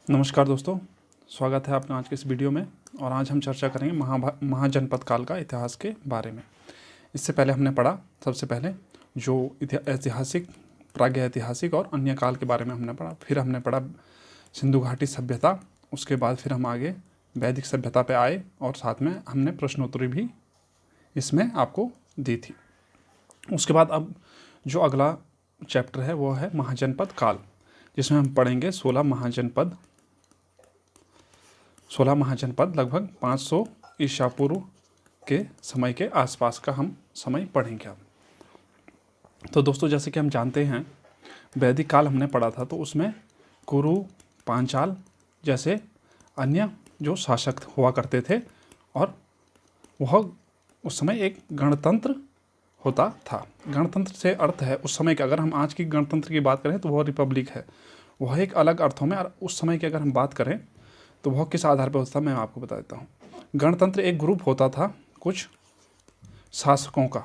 नमस्कार दोस्तों, स्वागत है आपका आज के इस वीडियो में। और आज हम चर्चा करेंगे महाजनपद काल का इतिहास के बारे में। इससे पहले हमने पढ़ा, सबसे पहले जो ऐतिहासिक, प्रागैतिहासिक और अन्य काल के बारे में हमने पढ़ा। फिर हमने पढ़ा सिंधु घाटी सभ्यता। उसके बाद फिर हम आगे वैदिक सभ्यता पे आए और साथ में हमने प्रश्नोत्तरी भी इसमें आपको दी थी। उसके बाद अब जो अगला चैप्टर है वो है महाजनपद काल, जिसमें हम पढ़ेंगे 16 महाजनपद लगभग 500 ईसा पूर्व के समय के आसपास का हम समय पढ़ेंगे अब। तो दोस्तों, जैसे कि हम जानते हैं वैदिक काल हमने पढ़ा था, तो उसमें कुरु, पांचाल जैसे अन्य जो शासक हुआ करते थे और वह उस समय एक गणतंत्र होता था। गणतंत्र से अर्थ है उस समय का, अगर हम आज की गणतंत्र की बात करें तो वह रिपब्लिक है, वह एक अलग अर्थों में। और उस समय की अगर हम बात करें तो वह किस आधार पर होता है मैं आपको बता देता हूँ। गणतंत्र एक ग्रुप होता था कुछ शासकों का,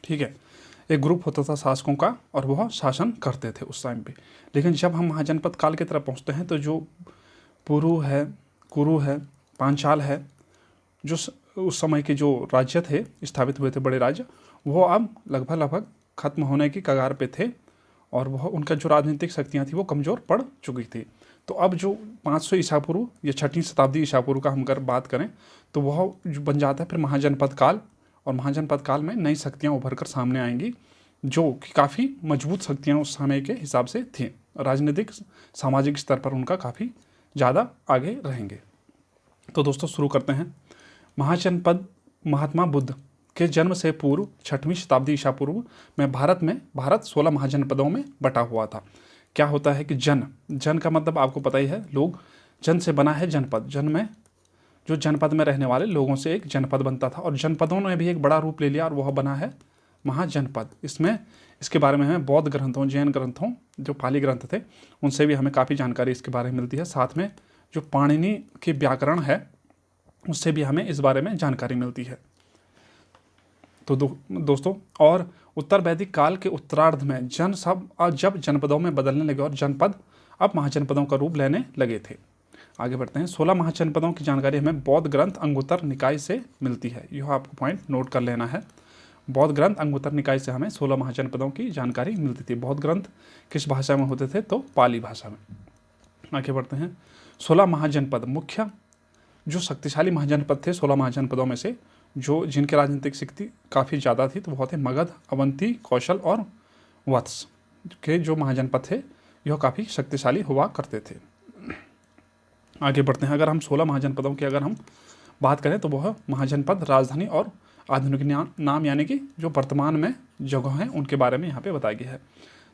ठीक है, एक ग्रुप होता था शासकों का और वह शासन करते थे उस टाइम पे। लेकिन जब हम महाजनपद काल की तरफ पहुँचते हैं तो जो कुरु है, पांचाल है, जो उस समय के जो राज्य थे, स्थापित हुए थे बड़े राज्य, वो अब लगभग खत्म होने की कगार पे थे और वह उनका जो राजनीतिक शक्तियाँ थी वो कमज़ोर पड़ चुकी थी। तो अब जो 500 ईसा पूर्व या 6वीं शताब्दी ईसा पूर्व का हम अगर बात करें तो वह जो बन जाता है फिर महाजनपद काल। और महाजनपद काल में नई शक्तियाँ उभर कर सामने आएंगी जो कि काफ़ी मजबूत शक्तियाँ उस समय के हिसाब से थीं। राजनीतिक सामाजिक स्तर पर उनका काफ़ी ज़्यादा आगे रहेंगे। तो दोस्तों, शुरू करते हैं। महाजनपद महात्मा बुद्ध के जन्म से पूर्व 6वीं शताब्दी ईसा पूर्व में भारत 16 महाजनपदों में बटा हुआ था। क्या होता है कि जन का मतलब आपको पता ही है, लोग। जन से बना है जनपद। जन में जो जनपद में रहने वाले लोगों से एक जनपद बनता था और जनपदों ने भी एक बड़ा रूप ले लिया और वह बना है महाजनपद। इसके बारे में हमें बौद्ध ग्रंथों, जैन ग्रंथों, जो पाली ग्रंथ थे, उनसे भी हमें काफ़ी जानकारी इसके बारे में मिलती है। साथ में जो पाणिनि के व्याकरण है उससे भी हमें इस बारे में जानकारी मिलती है। तो दोस्तों, और उत्तर वैदिक काल के उत्तरार्ध में जब जनपदों में बदलने लगे और जनपद अब महाजनपदों का रूप लेने लगे थे। आगे बढ़ते हैं। 16 महाजनपदों की जानकारी हमें बौद्ध ग्रंथ अंगुत्तर निकाय से मिलती है। यह आपको पॉइंट नोट कर लेना है। बौद्ध ग्रंथ अंगुत्तर निकाय से हमें 16 महाजनपदों की जानकारी मिलती थी। बौद्ध ग्रंथ किस भाषा में होते थे? तो पाली भाषा में। आगे बढ़ते हैं। 16 महाजनपद मुख्य जो शक्तिशाली महाजनपद थे 16 महाजनपदों में से, जो जिनके राजनीतिक शक्ति काफ़ी ज़्यादा थी, तो वो थे मगध, अवंती, कौशल और वत्स के जो महाजनपद थे यह काफ़ी शक्तिशाली हुआ करते थे। आगे बढ़ते हैं। अगर हम 16 महाजनपदों की अगर हम बात करें तो वह महाजनपद राजधानी और आधुनिक नाम यानी कि जो वर्तमान में जगह हैं उनके बारे में यहाँ पे बताया गया है।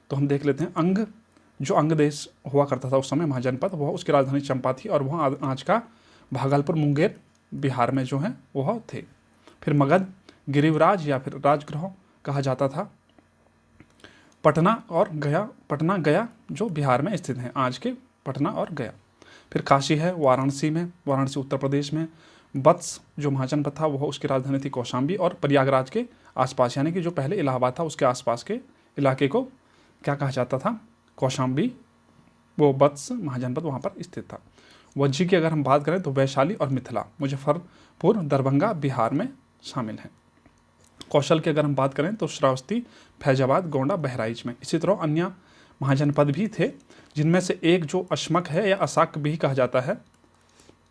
तो हम देख लेते हैं। जो अंग देश हुआ करता था उस समय महाजनपद, वह उसकी राजधानी चंपा थी और वह आज का भागलपुर, मुंगेर, बिहार में जो है वह थे। फिर मगध गिरिवराज या फिर राजगृह कहा जाता था। पटना गया जो बिहार में स्थित है, आज के पटना और गया। फिर काशी है वाराणसी उत्तर प्रदेश में। वत्स जो महाजनपद था वह उसकी राजधानी थी कौशाम्बी और प्रयागराज के आसपास, यानी कि जो पहले इलाहाबाद था उसके आसपास के इलाके को क्या कहा जाता था? कौशाम्बी। वो वत्स महाजनपद वहाँ पर स्थित था। वज्जी की अगर हम बात करें तो वैशाली और मिथिला, मुजफ्फरपुर, दरभंगा बिहार में शामिल हैं। कौशल की अगर हम बात करें तो श्रावस्ती, फैजाबाद, गोंडा, बहराइच में। इसी तरह अन्य महाजनपद भी थे, जिनमें से एक जो अशमक है या अशाक भी कहा जाता है,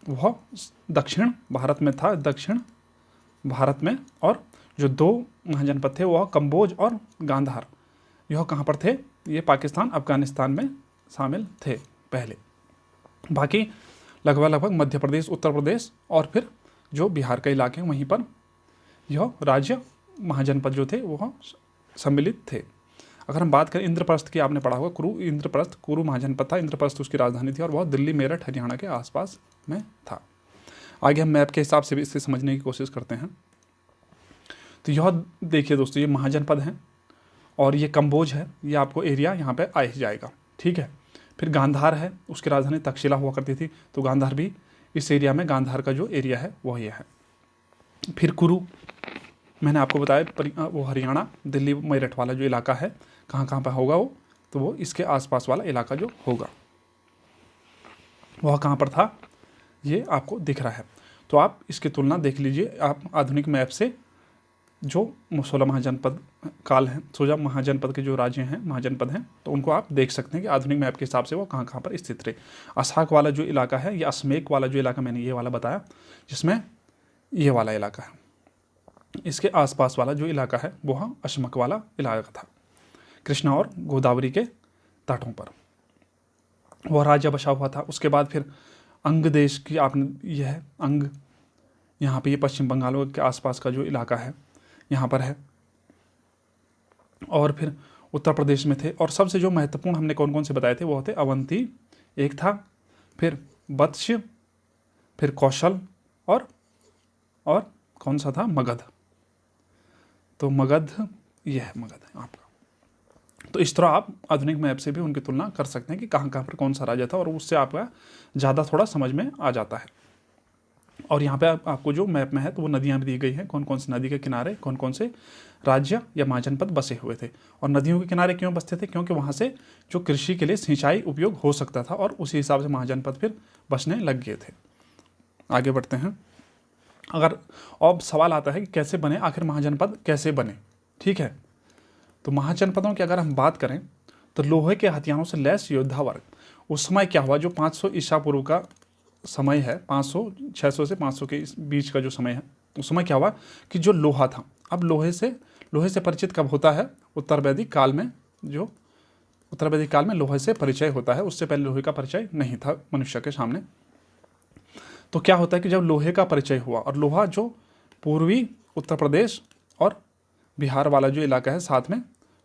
वह दक्षिण भारत में था, दक्षिण भारत में। और जो 2 महाजनपद थे वह कम्बोज और गांधार, यह कहाँ पर थे? ये पाकिस्तान, अफगानिस्तान में शामिल थे पहले। बाकी लगभग मध्य प्रदेश, उत्तर प्रदेश और फिर जो बिहार के इलाके हैं वहीं पर यह राज्य महाजनपद जो थे वह सम्मिलित थे। अगर हम बात करें इंद्रप्रस्थ की, आपने पढ़ा होगा कुरु महाजनपद था। इंद्रप्रस्थ उसकी राजधानी थी और वह दिल्ली, मेरठ, हरियाणा के आसपास में था। आगे हम मैप के हिसाब से भी इसे समझने की कोशिश करते हैं। तो यह देखिए दोस्तों, ये महाजनपद हैं और ये कम्बोज है, ये आपको एरिया यहाँ पे आ ही जाएगा, ठीक है। फिर गांधार है, उसकी राजधानी तक्षशिला हुआ करती थी, तो गांधार भी इस एरिया में, गांधार का जो एरिया है वह ये है। फिर कुरु, मैंने आपको बताया वो हरियाणा, दिल्ली, मेरठ वाला जो इलाका है, कहाँ पर होगा वो, तो वो इसके आसपास वाला इलाका जो होगा। वह कहाँ पर था, ये आपको दिख रहा है। तो आप इसकी तुलना देख लीजिए आप आधुनिक मैप से, जो 16 महाजनपद काल हैं, 16 महाजनपद के जो राज्य हैं, महाजनपद हैं, तो उनको आप देख सकते हैं कि आधुनिक मैप के हिसाब से वो कहाँ कहाँ पर स्थित रहे। असाक वाला जो इलाका है, या असमेक वाला जो इलाका मैंने ये वाला बताया, जिसमें ये वाला इलाका है, इसके आसपास वाला जो इलाका है वह अशमक वाला इलाका था, कृष्णा और गोदावरी के तटों पर वह राज्य बसा हुआ था। उसके बाद फिर अंग देश की आपने, यह है अंग, यहाँ पे ये पश्चिम बंगाल के आसपास का जो इलाका है यहाँ पर है। और फिर उत्तर प्रदेश में थे, और सबसे जो महत्वपूर्ण हमने कौन कौन से बताए थे वो थे अवंती एक था, फिर वत्स, फिर कौशल, और कौन सा था, मगध। तो मगध, यह है मगध है आपका। तो इस तरह आप आधुनिक मैप से भी उनकी तुलना कर सकते हैं कि कहाँ कहाँ पर कौन सा राज्य था, और उससे आपका ज़्यादा थोड़ा समझ में आ जाता है। और यहाँ पे आपको जो मैप में है तो वो नदियाँ भी दी गई हैं, कौन कौन से नदी के किनारे कौन कौन से राज्य या महाजनपद बसे हुए थे। और नदियों के किनारे क्यों बसते थे, क्योंकि वहाँ से जो कृषि के लिए सिंचाई उपयोग हो सकता था, और उसी हिसाब से महाजनपद फिर बसने लग गए थे। आगे बढ़ते हैं। अगर अब सवाल आता है कि कैसे बने, आखिर महाजनपद कैसे बने, ठीक है। तो महाजनपदों की अगर हम बात करें तो लोहे के हथियारों से लैस योद्धा वर्ग, उस समय क्या हुआ, जो 500 ईसा पूर्व का समय है, 600 से 500 के बीच का जो समय है, उस समय क्या हुआ कि जो लोहा था, अब लोहे से परिचित कब होता है, उत्तर वैदिक काल में, जो उत्तर वैदिक काल में लोहे से परिचय होता है, उससे पहले लोहे का परिचय नहीं था मनुष्य के सामने। तो क्या होता है कि जब लोहे का परिचय हुआ, और लोहा जो पूर्वी उत्तर प्रदेश और बिहार वाला जो इलाका है, साथ में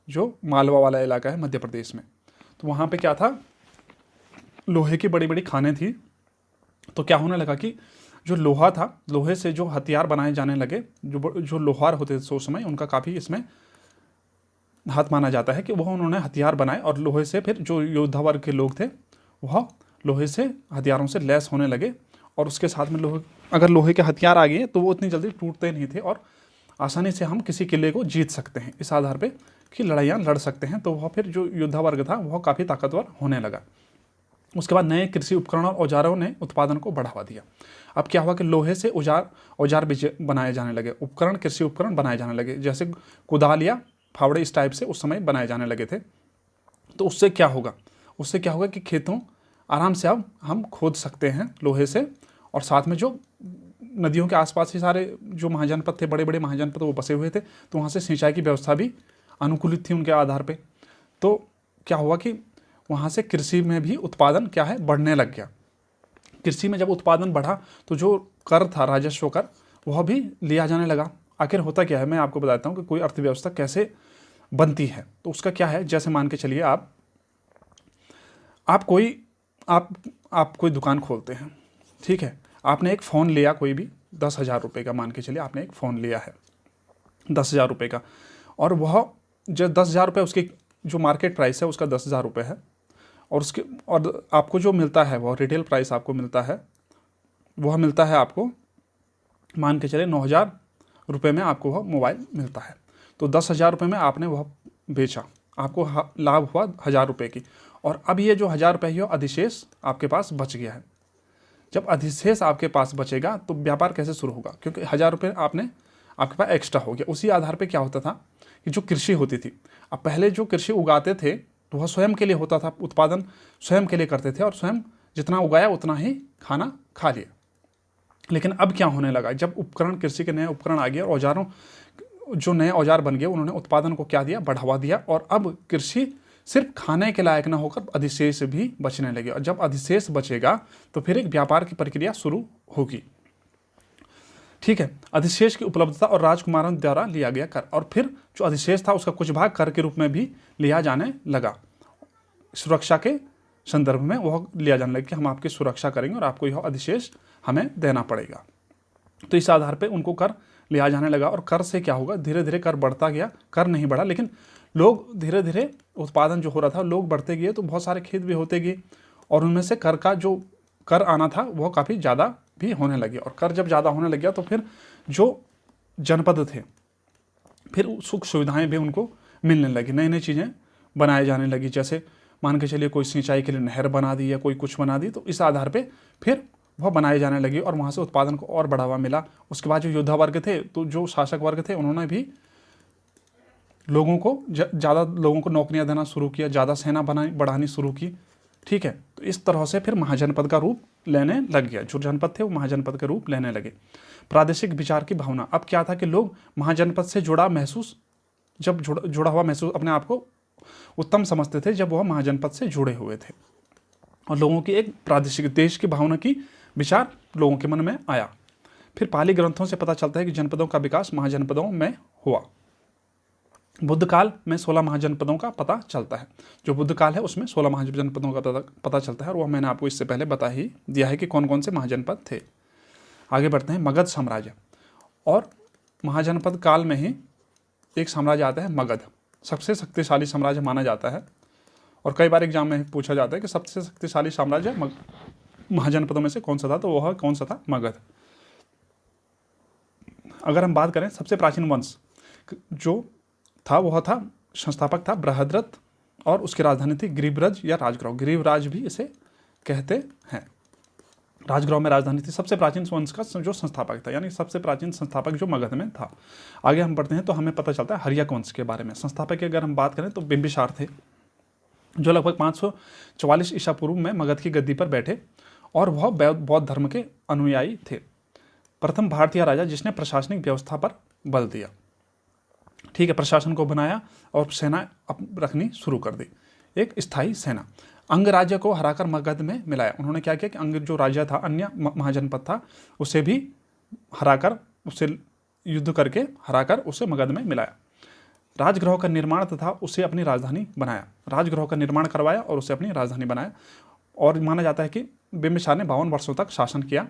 जो मालवा वाला इलाका है मध्य प्रदेश में, तो वहाँ पे क्या था, लोहे की बड़ी बड़ी खानें थी। तो क्या होने लगा कि जो लोहा था, लोहे से जो हथियार बनाए जाने लगे, जो लोहार होते थे उस समय, उनका काफ़ी इसमें हाथ माना जाता है कि वह उन्होंने हथियार बनाए, और लोहे से फिर जो योद्धा वर्ग के लोग थे वह लोहे से हथियारों से लैस होने लगे। और उसके साथ में अगर लोहे के हथियार आ गए तो वो उतनी जल्दी टूटते नहीं थे, और आसानी से हम किसी किले को जीत सकते हैं, इस आधार पे कि लड़ाइयाँ लड़ सकते हैं। तो वह फिर जो योद्धा वर्ग था वह काफ़ी ताकतवर होने लगा। उसके बाद नए कृषि उपकरण और औजारों ने उत्पादन को बढ़ावा दिया। अब क्या हुआ कि लोहे से औजार बनाए जाने लगे, उपकरण, कृषि उपकरण बनाए जाने लगे, जैसे कुदाल या फावड़े इस टाइप से उस समय बनाए जाने लगे थे। तो उससे क्या होगा कि खेतों आराम से अब हम खोद सकते हैं लोहे से, और साथ में जो नदियों के आसपास ही सारे जो महाजनपद थे, बड़े बड़े महाजनपद वो बसे हुए थे, तो वहाँ से सिंचाई की व्यवस्था भी अनुकूलित थी उनके आधार पे। तो क्या हुआ कि वहाँ से कृषि में भी उत्पादन क्या है, बढ़ने लग गया। कृषि में जब उत्पादन बढ़ा तो जो कर था, राजस्व कर, वह भी लिया जाने लगा। आखिर होता क्या है, मैं आपको बताता हूँ कि कोई अर्थव्यवस्था कैसे बनती है। तो उसका क्या है, जैसे मान के चलिए आप कोई दुकान खोलते हैं, ठीक है। आपने एक फ़ोन लिया, कोई भी 10,000 रुपये का, मान के चलिए आपने एक फ़ोन लिया है 10,000 रुपये का, और वह जो 10,000 रुपये उसकी जो मार्केट प्राइस है उसका 10,000 रुपये है, और आपको जो मिलता है वह रिटेल प्राइस आपको मिलता है, वह मिलता है आपको मान के चले 9,000 रुपये में आपको वह मोबाइल मिलता है। तो 10,000 रुपये में आपने वह बेचा, आपको लाभ हुआ 1,000 रुपये की। और अब ये जो 1,000 रुपये है अधिशेष आपके पास बच गया है। जब अधिशेष आपके पास बचेगा तो व्यापार कैसे शुरू होगा, क्योंकि 1,000 रुपये आपके पास एक्स्ट्रा हो गया। उसी आधार पे क्या होता था कि जो कृषि होती थी, अब पहले जो कृषि उगाते थे तो वह स्वयं के लिए होता था, उत्पादन स्वयं के लिए करते थे, और स्वयं जितना उगाया उतना ही खाना खा लिया। लेकिन अब क्या होने लगा, जब उपकरण, कृषि के नए उपकरण आ गए, और औजारों, जो नए औजार बन गए, उन्होंने उत्पादन को क्या दिया, बढ़ावा दिया, और अब कृषि सिर्फ खाने के लायक न होकर अधिशेष भी बचने लगे। और जब अधिशेष बचेगा तो फिर एक व्यापार की प्रक्रिया शुरू होगी, ठीक है। अधिशेष की उपलब्धता और राजकुमारों द्वारा लिया गया कर, और फिर जो अधिशेष था उसका कुछ भाग कर के रूप में भी लिया जाने लगा। सुरक्षा के संदर्भ में वह लिया जाने लगा कि हम आपकी सुरक्षा करेंगे और आपको यह अधिशेष हमें देना पड़ेगा। तो इस आधार पे उनको कर लिया जाने लगा। और कर से क्या होगा, धीरे धीरे कर बढ़ता गया, कर नहीं बढ़ा, लेकिन लोग धीरे धीरे उत्पादन जो हो रहा था, लोग बढ़ते गए, तो बहुत सारे खेत भी होते गए, और उनमें से कर का जो कर आना था वह काफ़ी ज़्यादा भी होने लगे। और कर जब ज़्यादा होने लग गया तो फिर जो जनपद थे, फिर सुख सुविधाएं भी उनको मिलने लगी, नई नई चीज़ें बनाए जाने लगी। जैसे मान के चलिए कोई सिंचाई के लिए नहर बना दी या कोई कुछ बना दी, तो इस आधार पे फिर वह बनाए जाने लगी और वहाँ से उत्पादन को और बढ़ावा मिला। उसके बाद जो योद्धा वर्ग थे, तो जो शासक वर्ग थे, उन्होंने भी लोगों को ज़्यादा लोगों को नौकरियां देना शुरू किया, ज़्यादा सेना बढ़ानी शुरू की। ठीक है, तो इस तरह से फिर महाजनपद का रूप लेने लग गया। जो जनपद थे वो महाजनपद का रूप लेने लगे। प्रादेशिक विचार की भावना, अब क्या था कि लोग महाजनपद से जुड़ा हुआ महसूस अपने आप को उत्तम समझते थे जब वह महाजनपद से जुड़े हुए थे, और लोगों की एक प्रादेशिक देश की भावना की विचार लोगों के मन में आया। फिर पाली ग्रंथों से पता चलता है कि जनपदों का विकास महाजनपदों में हुआ। बुद्ध काल में 16 महाजनपदों का पता चलता है। जो बुद्ध काल है उसमें 16 महाजनपदों का पता चलता है, और वह मैंने आपको इससे पहले बता ही दिया है कि कौन कौन से महाजनपद थे। आगे बढ़ते हैं, मगध साम्राज्य। और महाजनपद काल में ही एक साम्राज्य आता है मगध, सबसे शक्तिशाली साम्राज्य माना जाता है, और कई बार एग्जाम में पूछा जाता है कि सबसे शक्तिशाली साम्राज्य महाजनपदों में से कौन सा था, तो वह कौन सा था, मगध। अगर हम बात करें सबसे प्राचीन वंश जो था, वह था, संस्थापक था बृहद्रथ, और उसकी राजधानी थी गिरिव्रज या राजगृह, गिरिवराज भी इसे कहते हैं। राजगृह में राजधानी थी। सबसे प्राचीन वंश का जो संस्थापक था, यानी सबसे प्राचीन संस्थापक जो मगध में था। आगे हम बढ़ते हैं तो हमें पता चलता है हर्यक वंश के बारे में। संस्थापक की अगर हम बात करें तो बिंबिसार थे, जो लगभग 544 ईसा पूर्व में मगध की गद्दी पर बैठे, और वह बौद्ध धर्म के अनुयायी थे। प्रथम भारतीय राजा जिसने प्रशासनिक व्यवस्था पर बल दिया। ठीक है, प्रशासन को बनाया और सेना रखनी शुरू कर दी, एक स्थायी सेना। अंग राज्य को हराकर मगध में मिलाया। उन्होंने क्या किया कि अंग जो राज्य था, अन्य महाजनपद था, उसे भी हराकर, उससे युद्ध करके हराकर उसे मगध में मिलाया। राजगृह का निर्माण तथा उसे अपनी राजधानी बनाया। राजगृह का निर्माण करवाया और उसे अपनी राजधानी बनाया। और माना जाता है कि बिंबिसार ने 52 वर्षों तक शासन किया।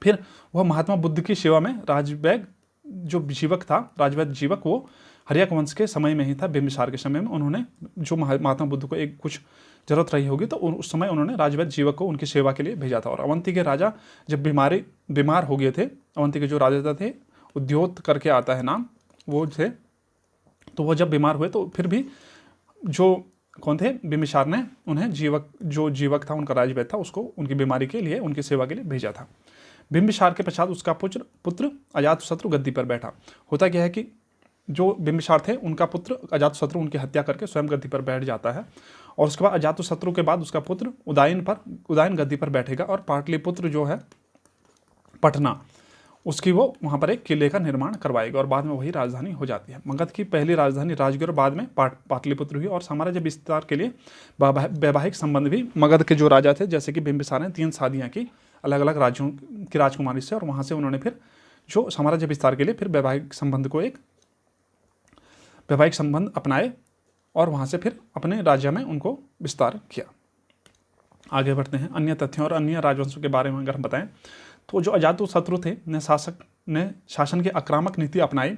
फिर वह महात्मा बुद्ध की सेवा में राजवैद जो जीवक था, राजवैद जीवक, वो हर्यक वंश के समय में ही था। बिंबिसार के समय में उन्होंने जो महात्मा बुद्ध को एक कुछ जरूरत रही होगी, तो उस समय उन्होंने राजवैद जीवक को उनकी सेवा के लिए भेजा था। और अवंती के राजा जब बीमार हो गए थे, अवंती के जो राजा थे, उद्योत करके आता है नाम, वो थे, तो वो जब बीमार हुए तो फिर भी जो कौन थे, बिंबिसार ने उन्हें जीवक था, उनका राजवैद था, उसको उनकी बीमारी के लिए, उनकी सेवा के लिए भेजा था। बिंबिसार के पश्चात उसका पुत्र अजातशत्रु गद्दी पर बैठा। होता क्या है कि जो बिंबिसार थे, उनका पुत्र अजातशत्रु उनकी हत्या करके स्वयं गद्दी पर बैठ जाता है, और उसके बाद अजातशत्रु के बाद उसका पुत्र उदयन गद्दी पर बैठेगा, और पाटलिपुत्र जो है पटना, उसकी वो वहाँ पर एक किले का निर्माण करवाएगा, और बाद में वही राजधानी हो जाती है। मगध की पहली राजधानी राजगृह, बाद में पाटलिपुत्र हुई। और साम्राज्य विस्तार के लिए वैवाहिक संबंध भी मगध के जो राजा थे, जैसे कि बिंबिसार ने 3 शादियाँ की अलग अलग राज्यों की राजकुमारी से, और वहाँ से उन्होंने फिर जो साम्राज्य विस्तार के लिए फिर वैवाहिक संबंध अपनाए, और वहाँ से फिर अपने राज्य में उनको विस्तार किया। आगे बढ़ते हैं, अन्य तथ्यों और अन्य राजवंशों के बारे में अगर हम बताएं तो जो अजातशत्रु थे ने शासन की आक्रामक नीति अपनाई,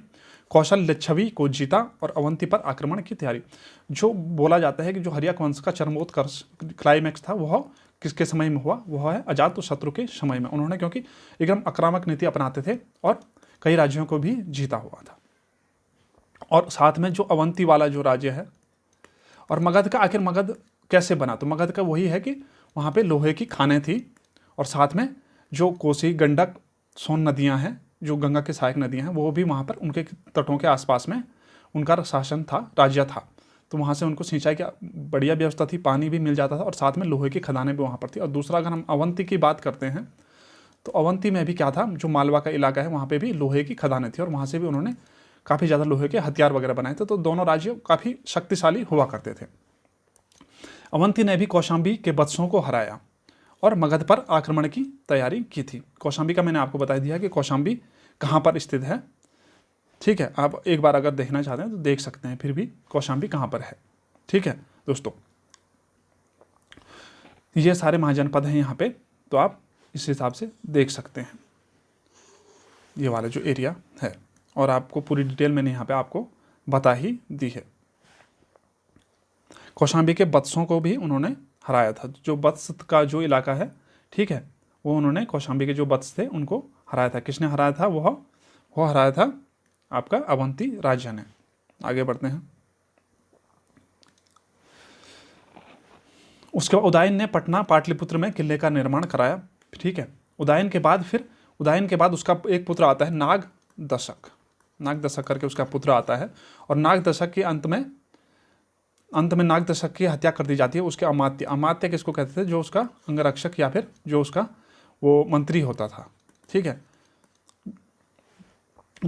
कौशल लिच्छवी को जीता, और अवंती पर आक्रमण की तैयारी। जो बोला जाता है कि जो हर्यक वंश का चरमोत्कर्ष क्लाइमैक्स था, वह किसके समय में हुआ, वह है अजातशत्रु के समय में। उन्होंने क्योंकि एकदम आक्रामक नीति अपनाते थे और कई राज्यों को भी जीता हुआ था। और साथ में जो अवंती वाला जो राज्य है, और मगध का, आखिर मगध कैसे बना, तो मगध का वही है कि वहाँ पे लोहे की खानें थी, और साथ में जो कोसी, गंडक, सोन नदियाँ हैं, जो गंगा के सहायक नदियाँ हैं, वो भी वहाँ पर उनके तटों के आसपास में उनका शासन था, राज्य था। तो वहाँ से उनको सिंचाई की बढ़िया व्यवस्था थी, पानी भी मिल जाता था, और साथ में लोहे की खदानें भी वहाँ पर थी। और दूसरा, अगर हम अवंती की बात करते हैं तो अवंती में भी क्या था, जो मालवा का इलाका है, वहाँ पर भी लोहे की खदानें थी, और वहाँ से भी उन्होंने काफ़ी ज़्यादा लोहे के हथियार वगैरह बनाए थे। तो दोनों राज्य काफ़ी शक्तिशाली हुआ करते थे। अवंती ने भी कौशाम्बी के वत्सों को हराया और मगध पर आक्रमण की तैयारी की थी। कौशाम्बी का मैंने आपको बता दिया कि कौशाम्बी कहाँ पर स्थित है। ठीक है, आप एक बार अगर देखना चाहते हैं तो देख सकते हैं फिर भी कौशाम्बी कहाँ पर है। ठीक है दोस्तों, ये सारे महाजनपद हैं यहाँ पे, तो आप इस हिसाब से देख सकते हैं ये वाला जो एरिया है, और आपको पूरी डिटेल मैंने यहाँ पे आपको बता ही दी है। कौशाम्बी के वत्सों को भी उन्होंने हराया था। जो वत्स का जो इलाका है, ठीक है, वो उन्होंने कौशाम्बी के जो वत्स थे उनको हराया था। किसने हराया था, वो हराया था आपका अवंती राज्य ने। आगे बढ़ते हैं। उसके बाद उदयन ने पटना पाटलिपुत्र में किले का निर्माण कराया। ठीक है, उदयन के बाद उसका एक पुत्र आता है नागदशक। नागदशक करके उसका पुत्र आता है, और नागदशक के अंत में नागदशक की हत्या कर दी जाती है। उसके अमात्य किसको कहते थे? जो उसका अंगरक्षक या फिर जो उसका वो मंत्री होता था। ठीक है,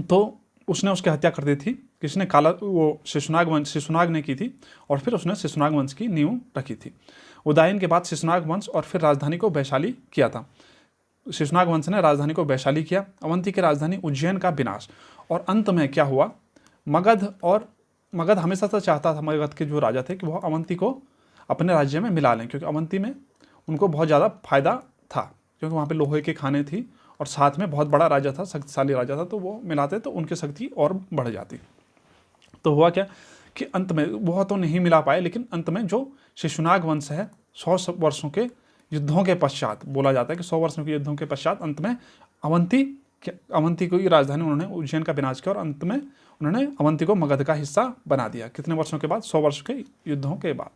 तो उसने उसकी हत्या कर दी थी। किसने? वो शिशुनाग ने की थी, और फिर उसने शिशुनाग वंश की नींव रखी थी। उदयन के बाद शिशुनाग वंश और फिर राजधानी को वैशाली किया था। शिशुनाग वंश ने राजधानी को वैशाली किया। अवंती की राजधानी उज्जैन का विनाश, और अंत में क्या हुआ? मगध हमेशा से चाहता था, मगध के जो राजा थे, कि वह अवंती को अपने राज्य में मिला लें, क्योंकि अवंती में उनको बहुत ज़्यादा फायदा था, क्योंकि वहाँ पे लोहे के खाने थी और साथ में बहुत बड़ा राजा था, शक्तिशाली राजा था, तो वो मिलाते तो उनकी शक्ति और बढ़ जाती। तो हुआ क्या कि अंत में वह तो नहीं मिला पाए, लेकिन अंत में जो शिशुनाग वंश है 100 वर्षों के युद्धों के पश्चात, बोला जाता है कि 100 वर्षों के युद्धों के पश्चात अंत में अवंती को ही राजधानी उन्होंने उज्जैन का विनाश किया, और अंत में उन्होंने अवंती को मगध का हिस्सा बना दिया। कितने वर्षों के बाद? 100 वर्ष के युद्धों के बाद।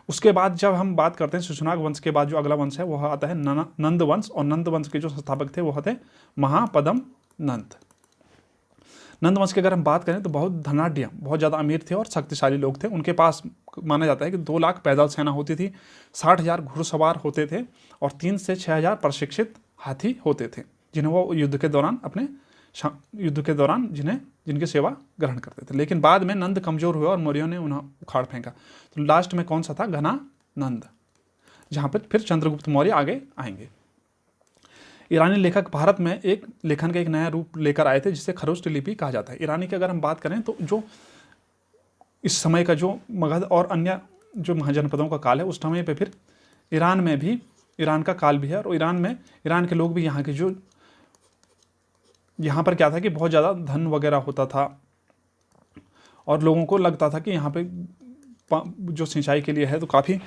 उसके बाद जब हम बात करते हैं शिशुनाग वंश के बाद जो अगला वंश है वह आता है नंद वंश, और नंद वंश के जो संस्थापक थे वह थे महापद्म नंद। नंद वंश की अगर हम बात करें तो बहुत धनाढ्य, बहुत ज़्यादा अमीर थे और शक्तिशाली लोग थे। उनके पास माना जाता है कि 2 लाख पैदल सेना होती थी, 60,000 घुड़सवार होते थे, और 3 से 6,000 प्रशिक्षित हाथी होते थे, जिन्हें वो युद्ध के दौरान जिनकी सेवा ग्रहण करते थे। लेकिन बाद में नंद कमजोर हुए और मौर्यों ने उन्हें उखाड़ फेंका। तो लास्ट में कौन सा था? घना नंद, जहाँ पर फिर चंद्रगुप्त मौर्य आगे आएंगे। ईरानी लेखक भारत में एक लेखन का एक नया रूप लेकर आए थे, जिसे खरोष्ट लिपि कहा जाता है। ईरानी की अगर हम बात करें तो जो इस समय का जो मगध और अन्य जो महाजनपदों का काल है, उस समय पे फिर ईरान में भी, ईरान का काल भी है, और ईरान के लोग भी यहाँ पर क्या था कि बहुत ज़्यादा धन वगैरह होता था, और लोगों को लगता था कि यहाँ पे जो सिंचाई के लिए है तो काफ़ी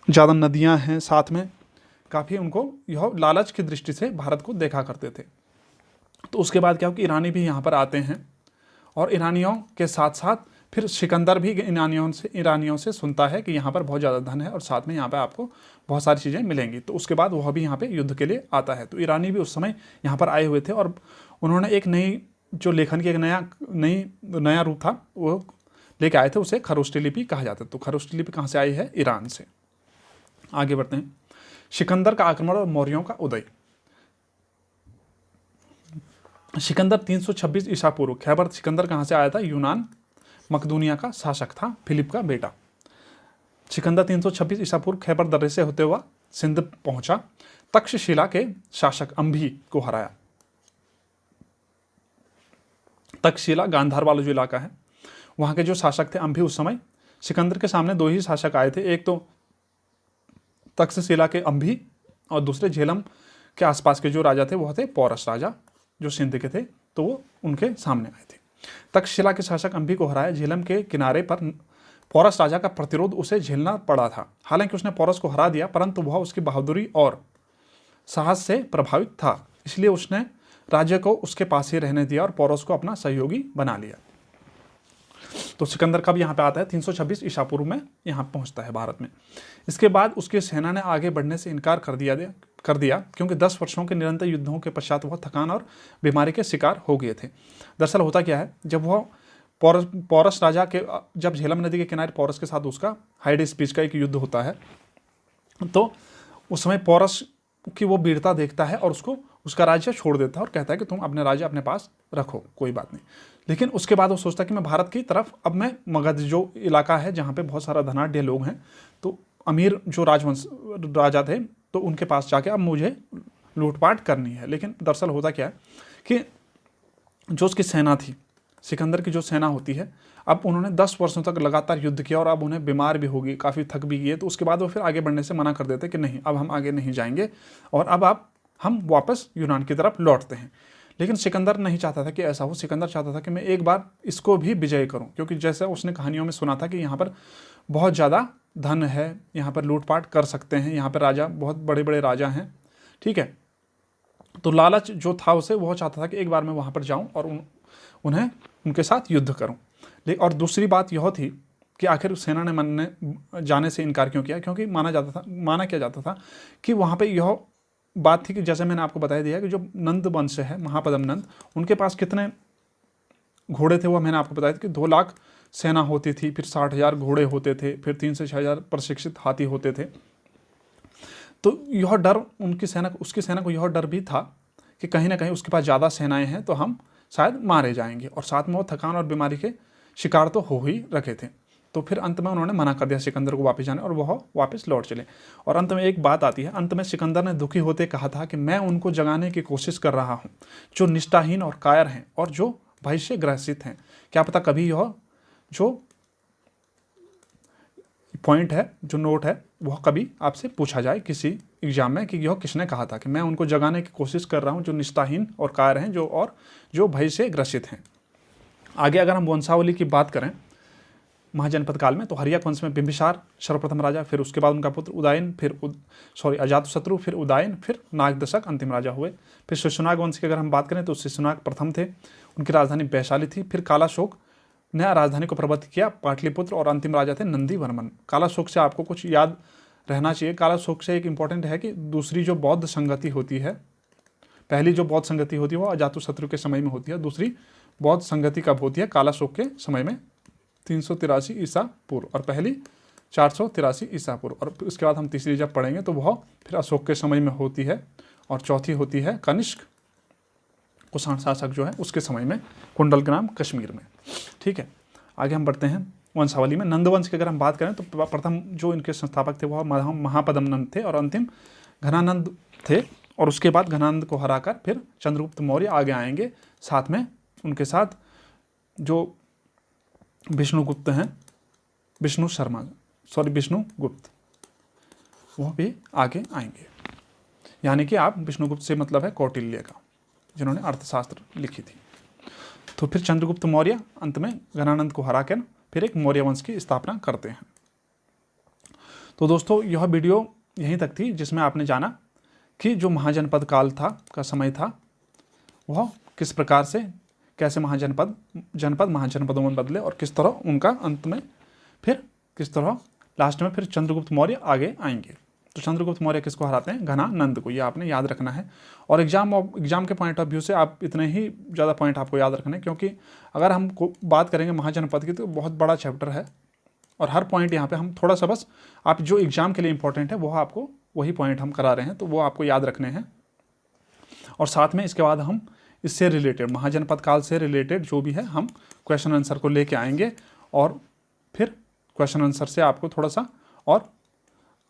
ज़्यादा नदियाँ हैं, साथ में काफ़ी उनको यह लालच की दृष्टि से भारत को देखा करते थे। तो उसके बाद क्या हो कि ईरानी भी यहाँ पर आते हैं, और ईरानियों के साथ साथ फिर सिकंदर भी ईरानियों से सुनता है कि यहाँ पर बहुत ज़्यादा धन है, और साथ में यहाँ पर आपको बहुत सारी चीज़ें मिलेंगी। तो उसके बाद वह भी यहाँ पे युद्ध के लिए आता है। तो ईरानी भी उस समय यहाँ पर आए हुए थे, और उन्होंने एक नई जो लेखन की एक नया रूप था वो लेके आए थे, उसे खरोष्टी लिपि कहा जाता है। तो खरोष्टी लिपि कहाँ से आई है? ईरान से। आगे बढ़ते हैं। सिकंदर का आक्रमण और मौर्यों का उदय। सिकंदर 326 ईसा पूर्व, खैबर सिकंदर कहाँ से आया था? यूनान मकदूनिया का शासक था, फिलिप का बेटा। सिकंदर 326 ईसा पूर्व खैबर दर्रे से होते हुआ सिंध पहुंचा, तक्षशिला के शासक अंभी को हराया। तक्षशिला गांधार वाला जो इलाका है, वहां के जो शासक थे अंभी, उस समय सिकंदर के सामने 2 ही शासक आए थे। एक तो तक्षशिला के अंभी, और दूसरे झेलम के आसपास के जो राजा थे वह थे पौरस राजा, जो सिंध के थे, तो वो उनके सामने आए थे। तक्षशिला के शासक अंभी को हराया। झेलम के किनारे पर पौरस राजा का प्रतिरोध उसे झेलना पड़ा था। हालांकि उसने पौरस को हरा दिया, परंतु वह उसकी बहादुरी और साहस से प्रभावित था, इसलिए उसने राज्य को उसके पास ही रहने दिया और पौरस को अपना सहयोगी बना लिया। तो सिकंदर कब यहाँ पे आता है? 326 ईसा पूर्व में यहाँ पहुँचता है भारत में। इसके बाद उसकी सेना ने आगे बढ़ने से इनकार कर दिया, क्योंकि 10 वर्षों के निरंतर युद्धों के पश्चात वह थकान और बीमारी के शिकार हो गए थे। दरअसल होता क्या है, जब वह पौरस राजा के, जब झेलम नदी के किनारे पौरस के साथ उसका हाइड स्पीच का एक युद्ध होता है, तो उस समय पौरस की वो वीरता देखता है और उसका राज्य छोड़ देता है और कहता है कि तुम अपने राज्य अपने पास रखो, कोई बात नहीं। लेकिन उसके बाद वो सोचता है कि मैं भारत की तरफ, अब मैं मगध जो इलाका है जहाँ पे बहुत सारा धनाढ्य लोग हैं, तो अमीर जो राजा थे, तो उनके पास जाके अब मुझे लूटपाट करनी है। लेकिन दरअसल होता क्या है कि जो उसकी सेना थी, सिकंदर की जो सेना होती है, अब उन्होंने 10 वर्षों तक लगातार युद्ध किया और अब उन्हें बीमार भी होगी, काफ़ी थक भी गई। तो उसके बाद वो फिर आगे बढ़ने से मना कर देते कि नहीं, अब हम आगे नहीं जाएंगे और अब हम वापस यूनान की तरफ लौटते हैं। लेकिन सिकंदर नहीं चाहता था कि ऐसा हो। सिकंदर चाहता था कि मैं एक बार इसको भी विजय करूं, क्योंकि जैसे उसने कहानियों में सुना था कि यहाँ पर बहुत ज़्यादा धन है, यहाँ पर लूटपाट कर सकते हैं, यहाँ पर राजा बहुत बड़े बड़े राजा हैं, ठीक है। तो लालच जो था उसे, वह चाहता था कि एक बार मैं वहाँ पर जाऊँ और उनके साथ युद्ध करूँ। और दूसरी बात यह थी कि आखिर सेना ने मानने जाने से इनकार क्यों किया, क्योंकि माना क्या जाता था कि वहाँ पे यह बात थी कि जैसे मैंने आपको बता दिया कि जो नंद वंश है, महापद्म नंद, उनके पास कितने घोड़े थे वो मैंने आपको बताया था कि 2 लाख सेना होती थी, फिर 60,000 घोड़े होते थे, फिर 3 से 6,000 प्रशिक्षित हाथी होते थे। तो यह डर उसकी सेना को यह डर भी था कि कहीं ना कहीं उसके पास ज़्यादा सेनाएं हैं तो हम शायद मारे जाएंगे, और साथ में वो थकान और बीमारी के शिकार तो हो ही रखे थे। तो फिर अंत में उन्होंने मना कर दिया सिकंदर को वापस जाने, और वह वापस लौट चले। और अंत में एक बात आती है, अंत में सिकंदर ने दुखी होते कहा था कि मैं उनको जगाने की कोशिश कर रहा हूँ जो निष्ठाहीन और कायर हैं और जो भय से ग्रसित हैं। क्या पता कभी यह जो पॉइंट है, जो नोट है, वह कभी आपसे पूछा जाए किसी एग्जाम में कि यह किसने कहा था कि मैं उनको जगाने की कोशिश कर रहा हूँ जो निष्ठाहीन और कायर हैं जो भय से ग्रसित हैं। आगे अगर हम वंशावली की बात करें महाजनपद काल में, तो हर्यक वंश में बिंबिसार सर्वप्रथम राजा, फिर उसके बाद उनका पुत्र उदयन, फिर अजातशत्रु, फिर उदयन, फिर नागदशक अंतिम राजा हुए। फिर शिशुनाग वंश की अगर हम बात करें तो शिशुनाग प्रथम थे, उनकी राजधानी वैशाली थी। फिर कालाशोक ने राजधानी को प्रबंध किया पाटलिपुत्र, और अंतिम राजा थे नंदीवर्मन। कालाशोक से आपको कुछ याद रहना चाहिए। कालाशोक से एक इंपॉर्टेंट है कि दूसरी जो बौद्ध संगति होती है, पहली जो बौद्ध संगति होती है वो अजातशत्रु के समय में होती है, दूसरी बौद्ध संगति कब होती है, कालाशोक के समय में 383 ईसा पूर्व, और पहली 483 ईसा पूर्व। और उसके बाद हम तीसरी जब पढ़ेंगे तो वह फिर अशोक के समय में होती है, और चौथी होती है कनिष्क कुषाण शासक जो है उसके समय में, कुंडलग्राम कश्मीर में। ठीक है, आगे हम बढ़ते हैं वंशावली में। नंदवंश की अगर हम बात करें तो प्रथम जो इनके संस्थापक थे वह महापद्म नंद थे, और अंतिम घनानंद थे, और उसके बाद घनानंद को हराकर फिर चंद्रगुप्त मौर्य आगे आएंगे। साथ में उनके साथ जो विष्णुगुप्त हैं, विष्णुगुप्त, वह भी आगे आएंगे। यानी कि आप विष्णुगुप्त से मतलब है कौटिल्य का, जिन्होंने अर्थशास्त्र लिखी थी। तो फिर चंद्रगुप्त मौर्य अंत में घनानंद को हराकर फिर एक मौर्य वंश की स्थापना करते हैं। तो दोस्तों यह वीडियो यहीं तक थी, जिसमें आपने जाना कि जो महाजनपद काल का समय था वह किस प्रकार से, कैसे जनपद महाजनपदों में बदले, और किस तरह उनका अंत में फिर किस तरह लास्ट में फिर चंद्रगुप्त मौर्य आगे आएंगे। तो चंद्रगुप्त मौर्य किसको हराते हैं, घनानंद को, ये आपने याद रखना है। और एग्जाम के पॉइंट ऑफ व्यू से आप इतने ही ज़्यादा पॉइंट आपको याद रखने, क्योंकि अगर हम बात करेंगे महाजनपद की तो बहुत बड़ा चैप्टर है, और हर पॉइंट यहाँ पे हम थोड़ा सा बस आप जो एग्जाम के लिए इंपॉर्टेंट है वह आपको वही पॉइंट हम करा रहे हैं, तो वो आपको याद रखने हैं। और साथ में इसके बाद हम इससे रिलेटेड महाजनपद काल से रिलेटेड जो भी है हम क्वेश्चन आंसर को लेके आएंगे, और फिर क्वेश्चन आंसर से आपको थोड़ा सा और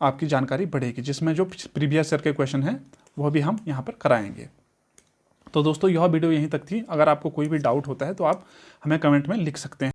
आपकी जानकारी बढ़ेगी, जिसमें जो प्रीवियस ईयर के क्वेश्चन हैं वह भी हम यहाँ पर कराएंगे। तो दोस्तों यह वीडियो यहीं तक थी। अगर आपको कोई भी डाउट होता है तो आप हमें कमेंट में लिख सकते हैं।